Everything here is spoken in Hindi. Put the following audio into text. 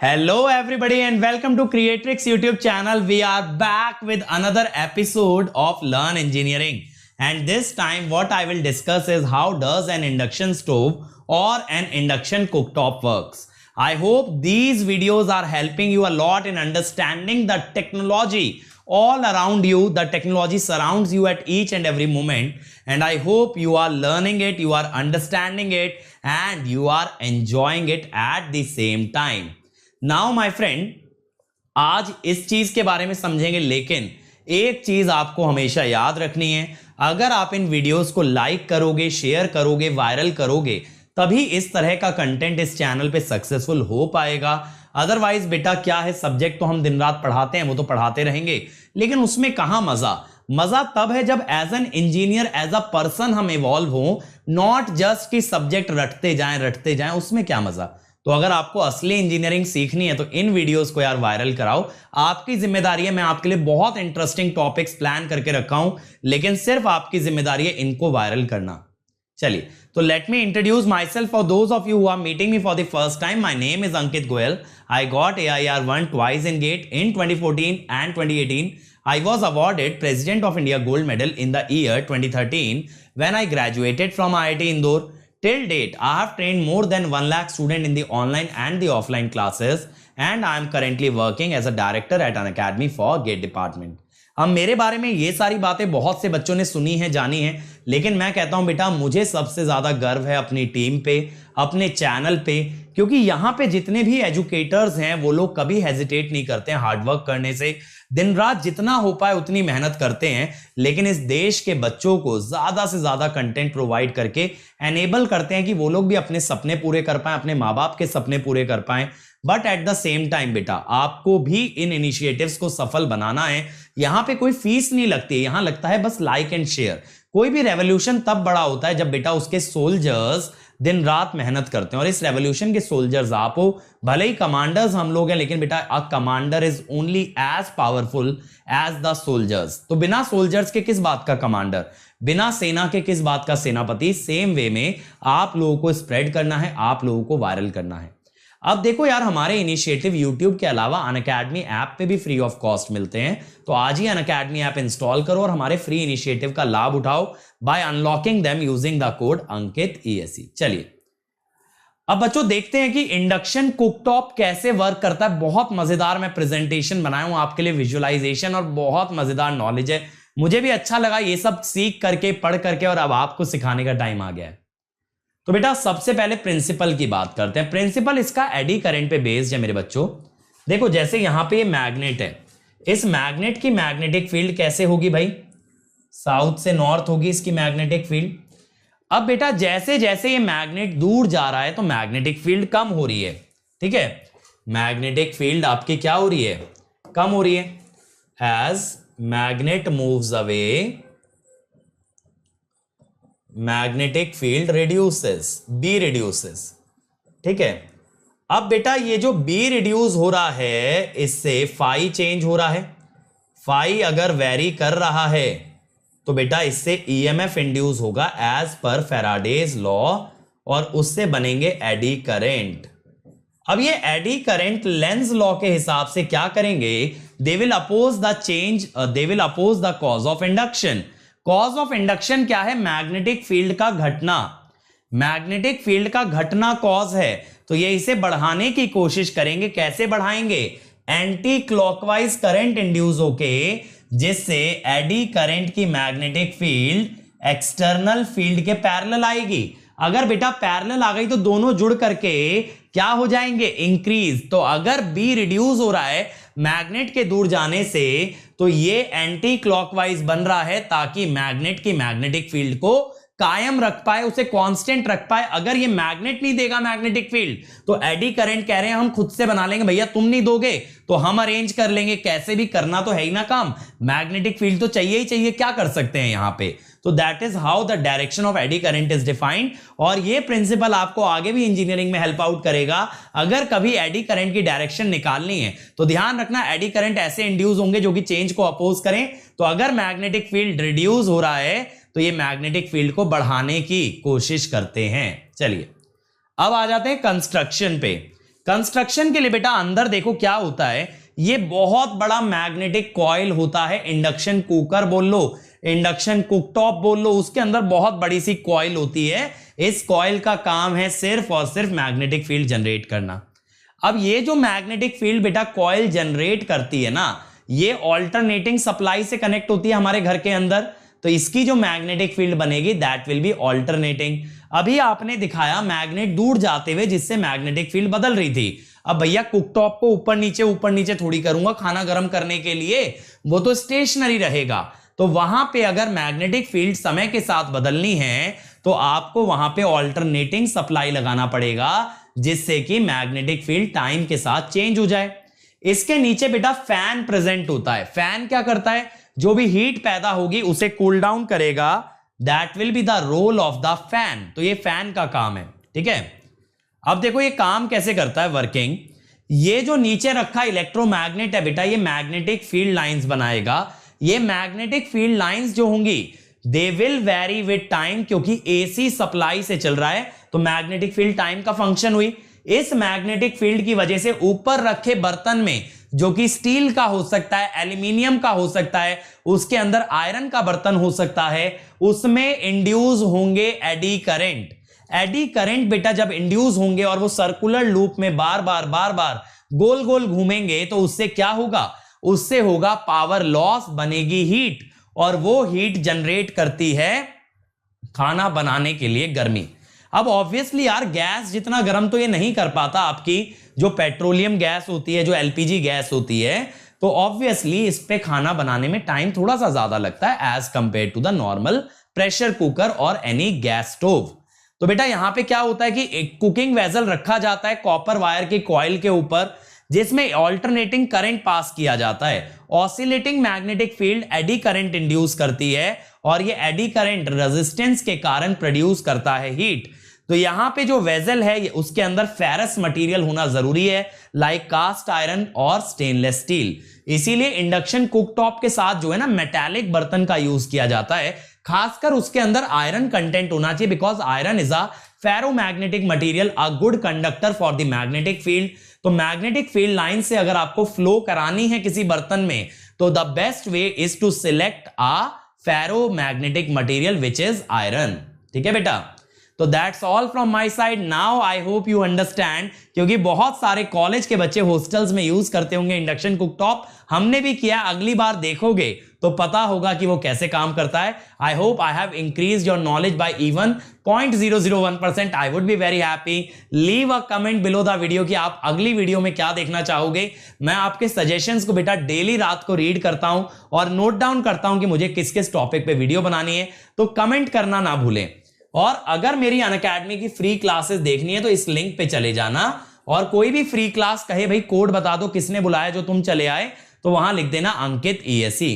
Hello everybody and welcome to Creatrix YouTube channel. We are back with another episode of Learn Engineering. And this time what I will discuss is how does an induction stove or an induction cooktop works. I hope these videos are helping you a lot in understanding the technology all around you. The technology surrounds you at each and every moment. And I hope you are learning it, you are understanding it and you are enjoying it at the same time. Now my friend, आज इस चीज के बारे में समझेंगे, लेकिन एक चीज आपको हमेशा याद रखनी है, अगर आप इन वीडियोस को लाइक करोगे, शेयर करोगे, वायरल करोगे, तभी इस तरह का कंटेंट इस चैनल पे सक्सेसफुल हो पाएगा। अदरवाइज बेटा क्या है, सब्जेक्ट तो हम दिन रात पढ़ाते हैं, वो तो पढ़ाते रहेंगे, लेकिन उसमें कहां मजा तब है जब as an engineer, as a person हम इवॉल्व हो, नॉट जस्ट कि सब्जेक्ट रटते जाएं, उसमें क्या मजा। तो अगर आपको असली इंजीनियरिंग सीखनी है तो इन वीडियोस को यार वायरल कराओ, आपकी जिम्मेदारी है। मैं आपके लिए बहुत इंटरेस्टिंग टॉपिक्स प्लान करके रखा हूं, लेकिन सिर्फ आपकी जिम्मेदारी है इनको वायरल करना। चलिए, तो let me introduce myself for those of you who are meeting me for the first time. My name is Ankit Goyal. I got AIR1 twice in GATE in 2014 and 2018. I was awarded President of India Gold Medal in the year 2013 when I graduated from IIT Indore. Till date, I have trained more than 1 lakh students in the online and the offline classes, and I am currently working as a director at an academy for GATE department. अब मेरे बारे में ये सारी बातें बहुत से बच्चों ने सुनी है, जानी है, लेकिन मैं कहता हूं बेटा, मुझे सबसे ज्यादा गर्व है अपनी टीम पे, अपने चैनल पे, क्योंकि यहां पे जितने भी एजुकेटर्स हैं वो लोग कभी हेजिटेट नहीं करते हैं हार्डवर्क करने से। दिन रात जितना हो पाए उतनी मेहनत करते हैं, लेकिन इस देश के बच्चों को ज्यादा से ज्यादा कंटेंट प्रोवाइड करके एनेबल करते हैं कि वो लोग भी अपने सपने पूरे कर पाएं, अपने माँ बाप के सपने पूरे कर पाएं। But at the same time बेटा, आपको भी इन इनिशिएटिव्स को सफल बनाना है। यहां पे कोई फीस नहीं लगती है, यहां लगता है बस लाइक एंड शेयर। कोई भी रेवोल्यूशन तब बड़ा होता है जब बेटा उसके सोल्जर्स दिन रात मेहनत करते हैं, और इस रेवोल्यूशन के सोल्जर्स आप हो, भले ही कमांडर्स हम लोग हैं, लेकिन बेटा a commander is only as powerful as the soldiers. तो बिना सोल्जर्स के किस बात का कमांडर, बिना सेना के किस बात का सेनापति। सेम वे में आप लोगों को स्प्रेड करना है, आप लोगों को वायरल करना है। अब देखो यार, हमारे इनिशिएटिव YouTube के अलावा अनअकैडमी ऐप पे भी फ्री ऑफ कॉस्ट मिलते हैं। तो आज ही अनअकैडमी ऐप इंस्टॉल करो और हमारे फ्री इनिशिएटिव का लाभ उठाओ by unlocking them using the code Ankit ESE। चलिए, अब बच्चों देखते हैं कि इंडक्शन कुकटॉप कैसे वर्क करता है। बहुत मजेदार मैं प्रेजेंटेशन बनाया हूं आपके लिए, विजुअलाइजेशन और बहुत मजेदार नॉलेज है। मुझे भी अच्छा लगा ये सब सीख करके, पढ़ करके, और अब आपको सिखाने का टाइम आ गया है। तो बेटा सबसे पहले प्रिंसिपल की बात करते हैं। प्रिंसिपल इसका एडी करंट पे बेस्ड है मेरे बच्चों। देखो जैसे यहां पे ये मैग्नेट है, इस मैग्नेट की मैग्नेटिक फील्ड कैसे होगी भाई, साउथ से नॉर्थ होगी इसकी मैग्नेटिक फील्ड। अब बेटा जैसे जैसे ये मैग्नेट दूर जा रहा है तो मैग्नेटिक फील्ड कम हो रही है, ठीक है। मैग्नेटिक फील्ड आपकी क्या हो रही है, कम हो रही है। As magnet moves away, magnetic field reduces, B reduces, ठीक है। अब बेटा ये जो बी रिड्यूस हो रहा है, इससे फाई चेंज हो रहा है। फाई अगर वेरी कर रहा है तो बेटा इससे EMF इंड्यूस होगा एज पर फैराडेज लॉ, और उससे बनेंगे एडी करेंट। अब ये एडी करेंट लेंज लॉ के हिसाब से क्या करेंगे, they will oppose the change, they will oppose the cause of induction. Cause of induction क्या है, मैग्नेटिक फील्ड का घटना। मैग्नेटिक फील्ड का घटना कॉज है, तो ये इसे बढ़ाने की कोशिश करेंगे। कैसे बढ़ाएंगे, एंटी क्लॉकवाइज करंट इंड्यूस होके, जिससे एडी करंट की मैग्नेटिक फील्ड एक्सटर्नल फील्ड के पैरेलल आएगी। अगर बेटा पैरेलल आ गई तो दोनों जुड़ करके क्या हो जाएंगे, इंक्रीज। तो अगर बी रिड्यूस हो रहा है मैग्नेट के दूर जाने से, तो ये एंटी क्लॉकवाइज बन रहा है, ताकि मैग्नेट की मैग्नेटिक फील्ड को कायम रख पाए, उसे कांस्टेंट रख पाए। अगर ये मैग्नेट नहीं देगा मैग्नेटिक फील्ड, तो एडी करंट कह रहे हैं हम खुद से बना लेंगे। भैया तुम नहीं दोगे तो हम अरेंज कर लेंगे, कैसे भी करना तो है ही ना काम। मैग्नेटिक फील्ड तो चाहिए ही चाहिए, क्या कर सकते हैं यहां पे। तो that is how the direction of eddy current is defined, और ये प्रिंसिपल आपको आगे भी इंजीनियरिंग में हेल्प आउट करेगा। अगर कभी एडी करंट की डायरेक्शन निकालनी है तो ध्यान रखना, एडी करंट ऐसे इंड्यूस होंगे जो कि चेंज को अपोज करें। तो अगर मैग्नेटिक फील्ड रिड्यूस हो रहा है तो ये मैग्नेटिक फील्ड को बढ़ाने की कोशिश करते हैं। चलिए अब आ जाते हैं कंस्ट्रक्शन पे। कंस्ट्रक्शन के लिए बेटा अंदर देखो क्या होता है, ये बहुत बड़ा मैग्नेटिक कॉइल होता है, इंडक्शन कुकर बोल लो, इंडक्शन कुकटॉप बोल लो, उसके अंदर बहुत बड़ी सी कॉइल होती है। इस कॉइल का काम है सिर्फ और सिर्फ मैग्नेटिक फील्ड जनरेट करना। अब ये जो मैग्नेटिक फील्ड बेटा कॉइल जनरेट करती है ना, ये ऑल्टरनेटिंग सप्लाई से कनेक्ट होती है हमारे घर के अंदर, तो इसकी जो मैग्नेटिक फील्ड बनेगी दैट विल बी ऑल्टरनेटिंग। अभी आपने दिखाया मैग्नेट दूर जाते हुए जिससे मैग्नेटिक फील्ड बदल रही थी। अब भैया कुकटॉप को ऊपर नीचे थोड़ी करूंगा खाना गर्म करने के लिए, वो तो स्टेशनरी रहेगा। तो वहां पे अगर मैग्नेटिक फील्ड समय के साथ बदलनी है तो आपको वहां पे ऑल्टरनेटिंग सप्लाई लगाना पड़ेगा, जिससे कि मैग्नेटिक फील्ड टाइम के साथ चेंज हो जाए। इसके नीचे बेटा फैन प्रेजेंट होता है। फैन क्या करता है, जो भी हीट पैदा होगी उसे कूल डाउन करेगा, that will be the role of the fan. तो ये फैन का काम है, ठीक है। अब देखो ये काम कैसे करता है वर्किंग। ये जो नीचे रखा इलेक्ट्रोमैग्नेट है बेटा, ये मैग्नेटिक फील्ड लाइंस बनाएगा। ये मैग्नेटिक फील्ड लाइंस जो होंगी they will very with time, क्योंकि एसी सप्लाई से चल रहा है तो मैग्नेटिक फील्ड टाइम का फंक्शन हुई। इस मैग्नेटिक फील्ड की वजह से ऊपर रखे बर्तन में, जो कि स्टील का हो सकता है, एल्यूमिनियम का हो सकता है, उसके अंदर आयरन का बर्तन हो सकता है, उसमें इंड्यूस होंगे एडी करंट। एडी करंट बेटा जब इंड्यूस होंगे और वो सर्कुलर लूप में बार बार गोल गोल घूमेंगे तो उससे क्या होगा, उससे होगा पावर लॉस, बनेगी हीट, और वो हीट जनरेट करती है खाना बनाने के लिए गर्मी। अब ऑब्वियसली यार गैस जितना गर्म तो ये नहीं कर पाता, आपकी जो पेट्रोलियम गैस होती है, जो एलपीजी गैस होती है, तो ऑब्वियसली इस पे खाना बनाने में टाइम थोड़ा सा ज्यादा लगता है as compare to the normal pressure cooker और एनी गैस स्टोव। तो बेटा यहां पे क्या होता है कि एक कुकिंग वेसल रखा जाता है कॉपर वायर के कॉइल के ऊपर, जिसमें ऑल्टरनेटिंग करंट पास किया जाता है। Oscillating magnetic field eddy current induce करती है, और ये एडी करंट रेजिस्टेंस के कारण प्रोड्यूस करता है हीट। तो यहां पे जो वेसल है उसके अंदर फेरस मटेरियल होना जरूरी है, लाइक कास्ट आयरन और स्टेनलेस स्टील। इसीलिए इंडक्शन कुकटॉप के साथ जो है ना मेटालिक बर्तन का यूज किया जाता है, खासकर उसके अंदर आयरन कंटेंट होना चाहिए, because iron is a ferromagnetic material, a good conductor for the magnetic field. तो मैग्नेटिक फील्ड लाइन से अगर आपको फ्लो करानी है किसी बर्तन में, तो the best way is to select a ferromagnetic material which is iron. ठीक है बेटा, तो that's all from my side. Now I hope you understand, क्योंकि बहुत सारे कॉलेज के बच्चे हॉस्टल्स में यूज करते होंगे इंडक्शन कुकटॉप, हमने भी किया, अगली बार देखोगे तो पता होगा कि वो कैसे काम करता है। I hope I have increase your knowledge by even 0.001%। I would be very happy. Leave a comment below the video कि आप अगली वीडियो में क्या देखना चाहोगे। मैं आपके सजेशंस को बेटा डेली रात को रीड करता हूं और नोट डाउन करता हूं कि मुझे किस किस टॉपिक पे वीडियो बनानी है, तो कमेंट करना ना भूलें। और अगर मेरी अनअकैडमी की फ्री क्लासेस देखनी है तो इस लिंक पे चले जाना, और कोई भी फ्री क्लास कहे भाई कोड बता दो किसने बुलाया जो तुम चले आए, तो वहां लिख देना अंकित ESE।